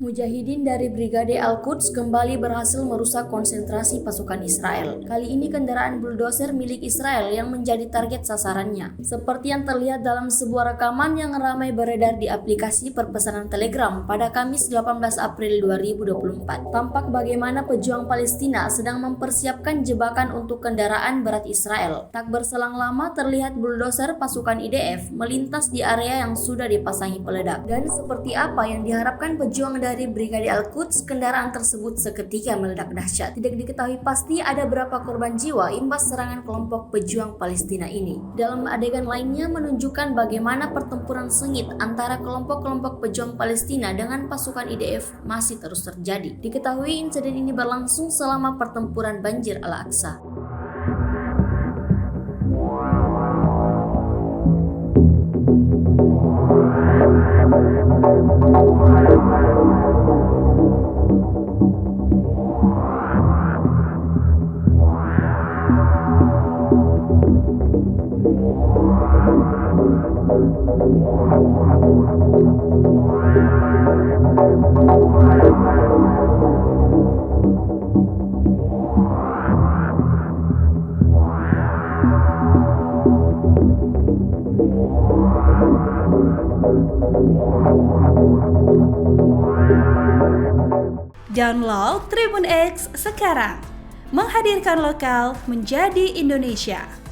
Mujahidin dari Brigade Al-Quds kembali berhasil merusak konsentrasi pasukan Israel. Kali ini kendaraan bulldozer milik Israel yang menjadi target sasarannya. Seperti yang terlihat dalam sebuah rekaman yang ramai beredar di aplikasi perpesanan Telegram pada Kamis 18 April 2024. Tampak bagaimana pejuang Palestina sedang mempersiapkan jebakan untuk kendaraan berat Israel. Tak berselang lama terlihat bulldozer pasukan IDF melintas di area yang sudah dipasangi peledak. Dan seperti apa yang diharapkan pejuang dari Brigade Al-Quds, kendaraan tersebut seketika meledak dahsyat. Tidak diketahui pasti ada berapa korban jiwa imbas serangan kelompok pejuang Palestina ini. Dalam adegan lainnya menunjukkan bagaimana pertempuran sengit antara kelompok-kelompok pejuang Palestina dengan pasukan IDF masih terus terjadi. Diketahui insiden ini berlangsung selama pertempuran Banjir Al-Aqsa. Download Tribun X sekarang, menghadirkan lokal menjadi Indonesia.